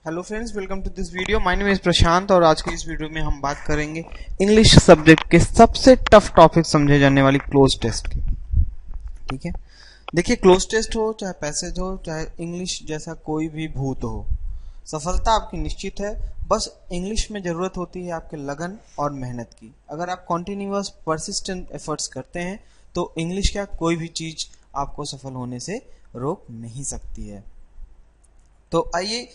Hello friends, welcome to this video. My name is Prashant और आज की इस वीडियो में हम बात करेंगे इंग्लिश सब्जेक्ट के सबसे टफ टॉपिक समझे जाने वाली क्लोज टेस्ट की। ठीक है, देखिए क्लोज टेस्ट हो चाहे पैसेज हो चाहे इंग्लिश जैसा कोई भी भूत हो, सफलता आपकी निश्चित है। बस इंग्लिश में जरूरत होती है आपके लगन और मेहनत की। अगर आप कॉन्टिन्यूअस परसिस्टेंट एफर्ट्स करते हैं तो इंग्लिश का कोई भी चीज आपको सफल होने से रोक नहीं सकती है। तो आइए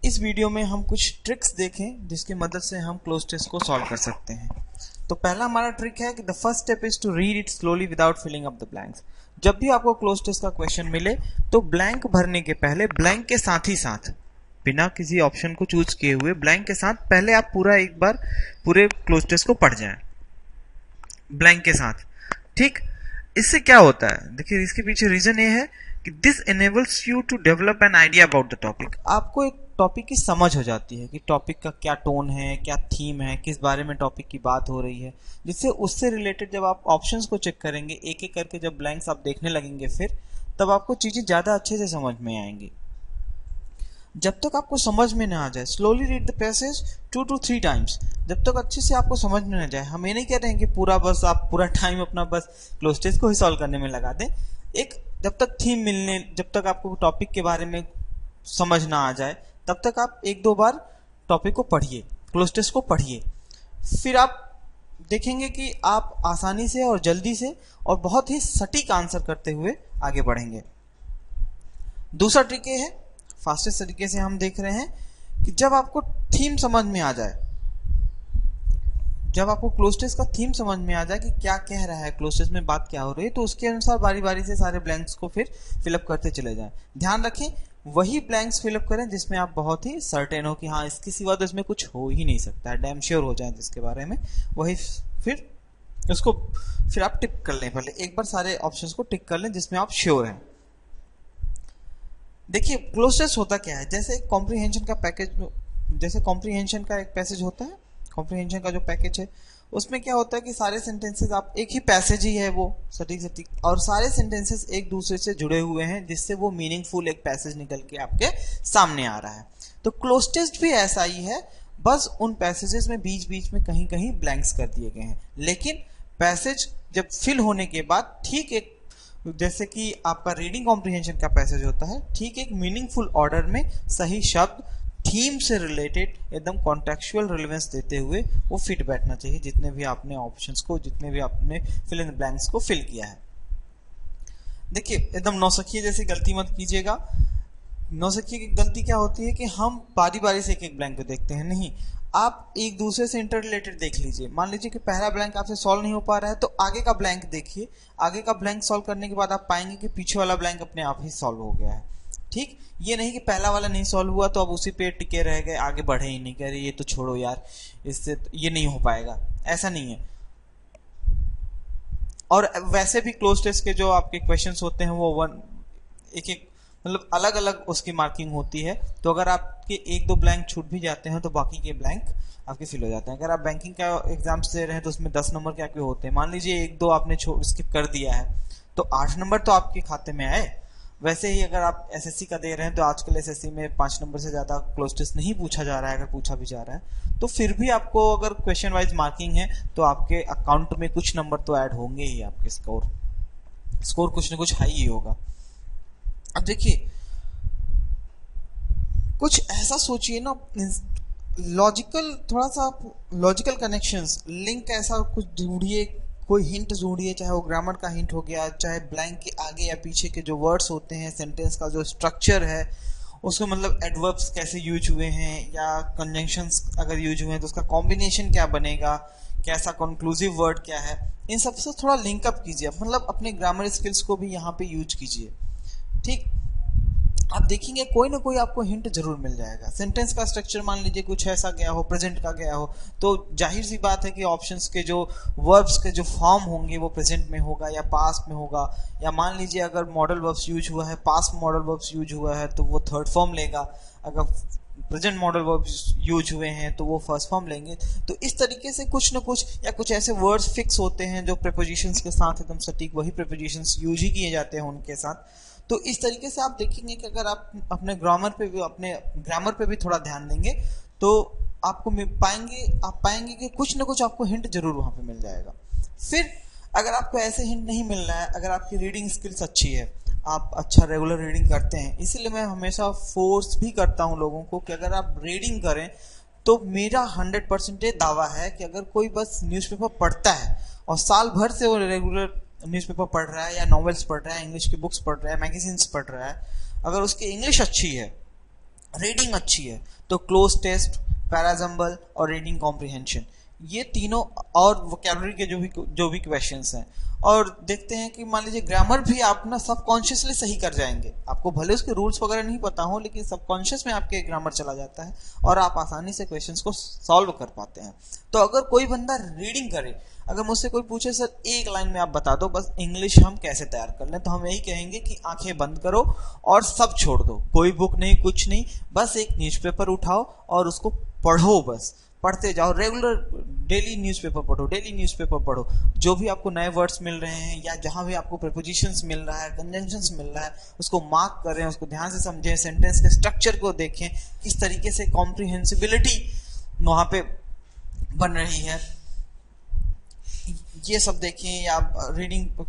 इस वीडियो में हम कुछ ट्रिक्स देखें जिसकी मदद से हम क्लोज टेस्ट को सॉल्व कर सकते हैं। तो पहला हमारा ट्रिक है कि the first step is to read it slowly without filling up the blanks. जब भी आपको क्लोज टेस्ट का क्वेश्चन मिले तो ब्लैंक भरने के पहले ब्लैंक के साथ ही साथ, बिना किसी ऑप्शन को चूज किए हुए ब्लैंक के साथ पहले आप पूरा एक बार पूरे क्लोज टेस्ट को पढ़ जाएं ब्लैंक के साथ। ठीक, इससे क्या होता है, देखिए इसके पीछे रीजन ये है कि this enables you to develop an idea about the topic. आपको एक टॉपिक की समझ हो जाती है कि टॉपिक का क्या टोन है, क्या थीम है, किस बारे में टॉपिक की बात हो रही है, जिससे उससे रिलेटेड जब आप ऑप्शंस को चेक करेंगे एक एक करके, जब ब्लैंक्स आप देखने लगेंगे फिर तब आपको चीजें ज्यादा अच्छे से समझ में आएंगी। जब तक आपको समझ में ना आ जाए, slowly read the passage 2 to 3 times. जब तक अच्छे से आपको समझ में ना जाए, हम ये नहीं कह रहे हैं कि पूरा बस आप पूरा टाइम अपना बस क्लोज टेस्ट को ही सॉल्व करने में लगा दें। एक जब तक थीम मिलने, जब तक आपको टॉपिक के बारे में समझ ना आ जाए तब तक आप 1-2 बार टॉपिक को पढ़िए, क्लोज टेस्ट को पढ़िए। फिर आप देखेंगे कि आप आसानी से और जल्दी से और बहुत ही सटीक आंसर करते हुए आगे बढ़ेंगे। दूसरा ट्रिक ये है, फास्टेस्ट तरीके से हम देख रहे हैं कि जब आपको थीम समझ में आ जाए, जब आपको क्लोज टेस्ट का थीम समझ में आ जाए कि क्या कह रहा है, क्लोज टेस्ट में बात क्या हो रही है, तो उसके अनुसार बारी बारी से सारे ब्लैंक्स को फिर फिलअप करते चले जाएं। ध्यान रखें वही ब्लैंक्स फिलअप करें जिसमें आप बहुत ही सर्टेन हो कि हाँ इसके सिवा तो इसमें कुछ हो ही नहीं सकता है, डैम श्योर हो जाए जिसके बारे में, वही फिर उसको फिर आप टिक कर लें। पहले एक बार सारे ऑप्शंस को टिक कर लें जिसमें आप श्योर हैं। देखिए क्लोज टेस्ट होता क्या है, जैसे कॉम्प्रीहेंशन का पैकेज, जैसे कॉम्प्रीहेंशन का एक पैसेज होता है, कॉम्प्रीहेंशन का जो पैकेज है उसमें क्या होता है कि सारे सेंटेंसेस आप एक ही पैसेज ही है वो सटीक सटीक, और सारे सेंटेंसेस एक दूसरे से जुड़े हुए हैं जिससे वो मीनिंगफुल एक पैसेज निकल के आपके सामने आ रहा है। तो क्लोज टेस्ट भी ऐसा ही है, बस उन पैसेजेस में बीच बीच में कहीं कहीं ब्लैंक्स कर दिए गए हैं, लेकिन पैसेज जब फिल होने के बाद ठीक एक, जैसे कि आपका रीडिंग कॉम्प्रीहेंशन का पैसेज होता है, ठीक एक मीनिंगफुल ऑर्डर में सही शब्द थीम से रिलेटेड एकदम कॉन्टेक्चुअल रिलेवेंस देते हुए वो फिट बैठना चाहिए जितने भी आपने ऑप्शंस को, जितने भी आपने फिल इन ब्लैंक्स को फिल किया है। देखिए एकदम नौसिखिए जैसी गलती मत कीजिएगा। नौसिखिए की गलती क्या होती है कि हम बारी बारी से एक एक ब्लैंक को देखते हैं, नहीं, आप एक दूसरे से इंटर रिलेटेड देख लीजिए। मान लीजिए कि पहला ब्लैंक आपसे सॉल्व नहीं हो पा रहा है तो आगे का ब्लैंक देखिए, आगे का ब्लैंक सॉल्व करने के बाद आप पाएंगे कि पीछे वाला ब्लैंक अपने आप ही सॉल्व हो गया है। ठीक, ये नहीं कि पहला वाला नहीं सॉल्व हुआ तो अब उसी पे टिके रह गए, आगे बढ़े ही नहीं, कह रहे ये तो छोड़ो यार, इससे तो ये नहीं हो पाएगा, ऐसा नहीं है। और वैसे भी क्लोज टेस्ट के जो आपके क्वेश्चंस होते हैं वो एक एक मतलब अलग अलग उसकी मार्किंग होती है, तो अगर आपके 1-2 ब्लैंक छूट भी जाते हैं तो बाकी के ब्लैंक आपके फिल हो जाते हैं। अगर आप बैंकिंग का एग्जाम्स दे रहे हैं तो उसमें 10 नंबर के आपके होते हैं, मान लीजिए 1-2 आपने स्किप कर दिया है तो 8 नंबर तो आपके खाते में आए। वैसे ही अगर आप एसएससी का दे रहे हैं तो आजकल एसएससी में 5 नंबर से ज्यादा क्लोज टेस्ट नहीं पूछा जा रहा है, अगर पूछा भी जा रहा है तो फिर भी आपको अगर क्वेश्चन वाइज मार्किंग है तो आपके अकाउंट में कुछ नंबर तो ऐड होंगे ही, आपके स्कोर कुछ ना कुछ हाई ही होगा। अब देखिए कुछ ऐसा सोचिए ना, लॉजिकल, थोड़ा सा लॉजिकल कनेक्शंस, लिंक ऐसा कुछ ढूंढिए, कोई हिंट ढूंढिए, चाहे वो ग्रामर का हिंट हो गया, चाहे ब्लैंक के आगे या पीछे के जो वर्ड्स होते हैं, सेंटेंस का जो स्ट्रक्चर है उसको, मतलब एडवर्ब्स कैसे यूज हुए हैं या कंजंक्शंस अगर यूज हुए हैं तो उसका कॉम्बिनेशन क्या बनेगा, कैसा कंक्लूसिव वर्ड क्या है, इन सबसे थोड़ा लिंकअप कीजिए, मतलब अपने ग्रामर स्किल्स को भी यहाँ पे यूज कीजिए। ठीक, आप देखेंगे कोई ना कोई आपको हिंट जरूर मिल जाएगा। सेंटेंस का स्ट्रक्चर मान लीजिए कुछ ऐसा गया हो, प्रेजेंट का गया हो, तो जाहिर सी बात है कि ऑप्शंस के जो वर्ब्स के जो फॉर्म होंगे वो प्रेजेंट में होगा या पास्ट में होगा, या मान लीजिए अगर मॉडल वर्ब्स यूज हुआ है, पास्ट मॉडल वर्ब्स यूज हुआ है तो वो थर्ड फॉर्म लेगा, अगर प्रेजेंट मॉडल वर्ब्स यूज हुए हैं तो वो फर्स्ट फॉर्म लेंगे। तो इस तरीके से कुछ ना कुछ, या कुछ ऐसे वर्ड्स फिक्स होते हैं जो प्रीपोजिशंस के साथ एकदम सटीक वही प्रीपोजिशंस यूज ही किए जाते हैं उनके साथ, तो इस तरीके से आप देखेंगे कि अगर आप अपने ग्रामर पे भी थोड़ा ध्यान देंगे तो आपको आप पाएंगे कि कुछ ना कुछ आपको हिंट जरूर वहां पे मिल जाएगा। फिर अगर आपको ऐसे हिंट नहीं मिल रहा है, अगर आपकी रीडिंग स्किल्स अच्छी है, आप अच्छा रेगुलर रीडिंग करते हैं, इसीलिए मैं हमेशा फोर्स भी करता हूं लोगों को कि अगर आप रीडिंग करें तो मेरा 100% दावा है कि अगर कोई बस न्यूज़पेपर पढ़ता है और साल भर से वो रेगुलर न्यूज़पेपर पढ़ रहा है या नॉवेल्स पढ़ रहा है, इंग्लिश की बुक्स पढ़ रहा है, मैगजीन्स पढ़ रहा है, अगर उसकी इंग्लिश अच्छी है, रीडिंग अच्छी है, तो क्लोज टेस्ट, पैराजम्बल और रीडिंग कॉम्प्रिहेंशन, ये तीनों और वोकैबुलरी के जो भी क्वेश्चंस हैं, और देखते हैं कि मान लीजिए ग्रामर भी आप ना सबकॉन्शियसली सही कर जाएंगे। आपको भले उसके रूल्स वगैरह नहीं पता हो, लेकिन सबकॉन्शियस में आपके ग्रामर चला जाता है और आप आसानी से क्वेश्चंस को सॉल्व कर पाते हैं। तो अगर कोई बंदा रीडिंग करे, अगर मुझसे कोई पूछे सर एक लाइन में आप बता दो बस इंग्लिश हम कैसे तैयार कर लें, तो हम यही कहेंगे कि आंखें बंद करो और सब छोड़ दो, कोई बुक नहीं, कुछ नहीं, बस एक न्यूज़पेपर उठाओ और उसको पढ़ो, बस पढ़ते जाओ, रेगुलर डेली न्यूज़पेपर पढ़ो, जो भी आपको नए वर्ड्स मिल रहे हैं या जहां भी आपको प्रीपोजिशंस मिल रहा है, कंजंक्शंस मिल रहा है, उसको मार्क करें, उसको ध्यान से समझें, सेंटेंस के स्ट्रक्चर को देखें, किस तरीके से कॉम्प्रिहेंसिबिलिटी वहां पे बन रही है, ये सब देखें। या रीडिंग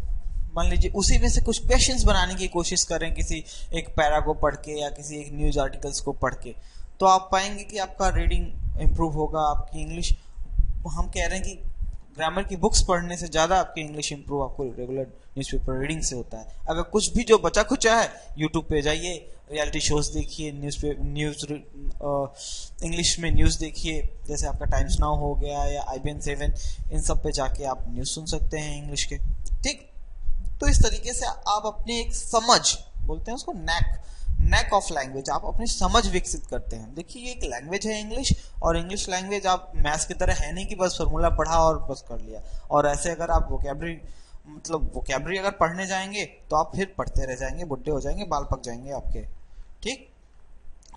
मान लीजिए उसी में से कुछ क्वेश्चंस बनाने की कोशिश करें, किसी एक पैरा को पढ़ के या किसी एक न्यूज आर्टिकल्स को पढ़ के, तो आप पाएंगे कि आपका रीडिंग इम्प्रूव होगा, आपकी इंग्लिश, हम कह रहे हैं कि ग्रामर की बुक्स पढ़ने से ज़्यादा आपकी इंग्लिश इम्प्रूव आपको रेगुलर न्यूज़पेपर रीडिंग से होता है। अगर कुछ भी जो बचा खुचा है, यूट्यूब पे जाइए, रियलिटी शोज देखिए, न्यूज़ इंग्लिश में न्यूज़ देखिए, जैसे आपका टाइम्स नाउ हो गया या IBN 7, इन सब पे जाके आप न्यूज़ सुन सकते हैं इंग्लिश के, ठीक। तो इस तरीके से आप अपने एक समझ, बोलते हैं उसको नेक ऑफ लैंग्वेज, आप अपनी समझ विकसित करते हैं। देखिए ये एक लैंग्वेज है इंग्लिश, और इंग्लिश लैंग्वेज आप मैथ्स की तरह है नहीं कि बस फार्मूला पढ़ा और बस कर लिया। और ऐसे अगर आप वोकैबुलरी अगर पढ़ने जाएंगे तो आप फिर पढ़ते रह जाएंगे, बुढ़े हो जाएंगे, बाल पक जाएंगे आपके, ठीक।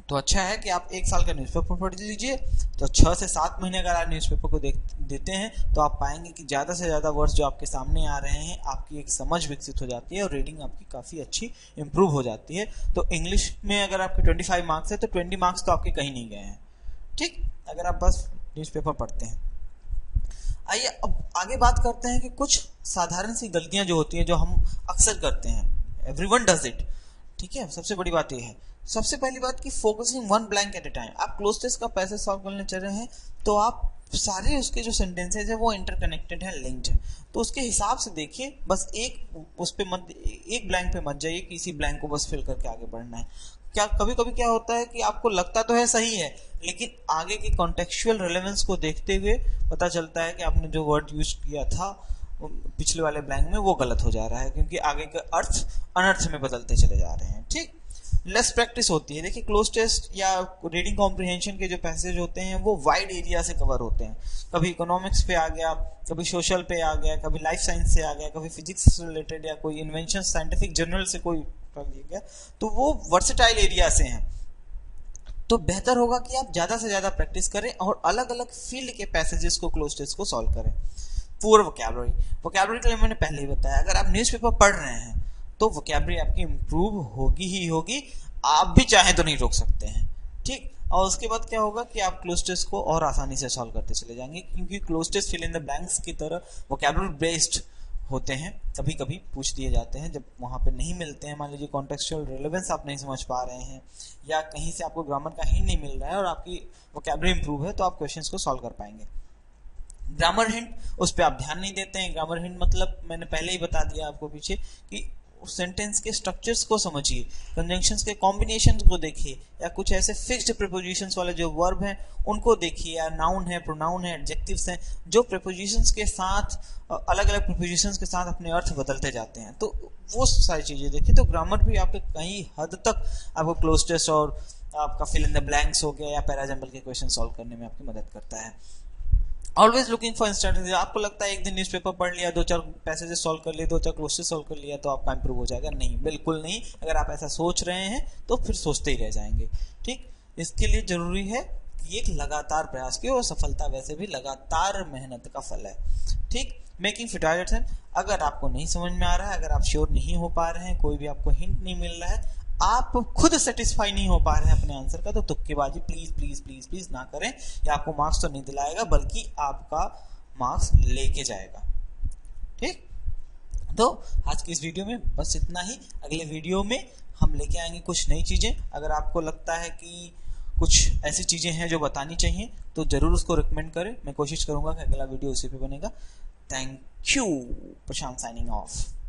तो अच्छा है कि आप एक साल का न्यूज़पेपर पढ़ लीजिए, तो 6 से 7 महीने अगर आप न्यूज़पेपर को देते हैं तो आप पाएंगे कि ज़्यादा से ज़्यादा वर्ड्स जो आपके सामने आ रहे हैं, आपकी एक समझ विकसित हो जाती है और रीडिंग आपकी काफ़ी अच्छी इंप्रूव हो जाती है। तो इंग्लिश में अगर आपके 25 मार्क्स है तो 20 मार्क्स तो आपके कहीं नहीं गए हैं, ठीक, अगर आप बस न्यूज़पेपर पढ़ते हैं। आइए अब आगे बात करते हैं कि कुछ साधारण सी गलतियां जो होती हैं, जो हम अक्सर करते हैं, एवरीवन डज इट, ठीक है। सबसे बड़ी बात यह है, सबसे पहली बात कि फोकसिंग वन ब्लैंक एट ए टाइम। आप क्लोज टेस्ट का पैसे सॉल्व करने चल रहे हैं तो आप सारे उसके जो सेंटेंसेज है वो इंटरकनेक्टेड है, लिंक्ड है, तो उसके हिसाब से देखिए, बस एक ब्लैंक पे मत जाइए, किसी ब्लैंक को बस फिल करके आगे बढ़ना है। क्या कभी कभी क्या होता है कि आपको लगता तो है सही है, लेकिन आगे के कॉन्टेक्चुअल रिलेवेंस को देखते हुए पता चलता है कि आपने जो वर्ड यूज किया था पिछले वाले ब्लैंक में वो गलत हो जा रहा है, क्योंकि आगे के अर्थ अनर्थ में बदलते चले जा रहे हैं, ठीक। लेस प्रैक्टिस होती है। देखिए क्लोज टेस्ट या रीडिंग कॉम्प्रिहेंशन के जो पैसेज होते हैं वो वाइड एरिया से कवर होते हैं, कभी इकोनॉमिक्स पे आ गया, कभी सोशल पे आ गया, कभी लाइफ साइंस से आ गया, कभी फिजिक्स से रिलेटेड या कोई इन्वेंशन साइंटिफिक जर्नल से कोई कर लिया गया, तो वो वर्सेटाइल एरिया से हैं। तो बेहतर होगा कि आप ज़्यादा से ज़्यादा प्रैक्टिस करें और अलग अलग फील्ड के पैसेजेस को क्लोज टेस्ट को सॉल्व करें। पूरा वोकैबुलरी के लिए मैंने पहले ही बताया, अगर आप न्यूज़पेपर पढ़ रहे हैं तो वोकैबुलरी आपकी इम्प्रूव होगी ही होगी, आप भी चाहें तो नहीं रोक सकते हैं, ठीक। और उसके बाद क्या होगा कि आप क्लोज टेस्ट को और आसानी से सॉल्व करते चले जाएंगे, क्योंकि cloze test fill in the blanks की तरह वोकैबुलरी बेस्ड होते हैं, कभी कभी पूछ दिए जाते हैं जब वहां पे नहीं मिलते हैं, मान लीजिए कॉन्टेक्चुअल रिलेवेंस आप नहीं समझ पा रहे हैं या कहीं से आपको ग्रामर का हिंट नहीं मिल रहा है और आपकी वोकैबुलरी इंप्रूव है, तो आप क्वेश्चंस को सॉल्व कर पाएंगे। ग्रामर हिंट, उस पर आप ध्यान नहीं देते हैं। ग्रामर हिंट मतलब मैंने पहले ही बता दिया आपको पीछे कि सेंटेंस के स्ट्रक्चर्स को समझिए, कंजंक्शंस के कॉम्बिनेशन को देखिए, या कुछ ऐसे फिक्स्ड प्रीपोजिशंस वाले जो वर्ब हैं उनको देखिए, या नाउन है, प्रोनाउन है, एडजेक्टिव्स हैं, जो प्रीपोजिशंस के साथ अलग अलग प्रीपोजिशंस के साथ अपने अर्थ बदलते जाते हैं, तो वो सारी चीजें देखिए। तो ग्रामर भी आपके कई हद तक आपको क्लोज टेस्ट और आपका फिल इन द ब्लैंक्स हो गया या पैराजम्बल के क्वेश्चन सॉल्व करने में आपकी मदद करता है। Always looking for instant. आपको लगता है एक दिन न्यूज़पेपर पढ़ लिया, 2-4 पैसेजेस सॉल्व कर लिए, 2-4 क्वेश्चन सॉल्व कर लिया तो आपका इंप्रूव हो जाएगा, नहीं, बिल्कुल नहीं। अगर आप ऐसा सोच रहे हैं तो फिर सोचते ही रह जाएंगे, ठीक। इसके लिए जरूरी है ये एक लगातार प्रयास की और सफलता वैसे भी लगातार मेहनत का फल है। ठीक, मेकिंग फर्टिलाइजर्स है। अगर आपको नहीं समझ में आ रहा है, अगर आप श्योर नहीं हो पा रहे हैं, कोई भी आपको हिंट नहीं मिल रहा है, आप खुद सेटिस्फाई नहीं हो पा रहे हैं अपने आंसर का, तो तुक्केबाजी प्लीज प्लीज प्लीज प्लीज ना करें। ये आपको मार्क्स तो नहीं दिलाएगा बल्कि आपका मार्क्स लेके जाएगा। ठीक, तो आज की इस वीडियो में बस इतना ही। अगले वीडियो में हम लेके आएंगे कुछ नई चीजें। अगर आपको लगता है कि कुछ ऐसी चीजें हैं जो बतानी चाहिए तो जरूर उसको रिकमेंड करें। मैं कोशिश करूंगा कि अगला वीडियो उसी पे बनेगा। Thank you. Prashant signing off.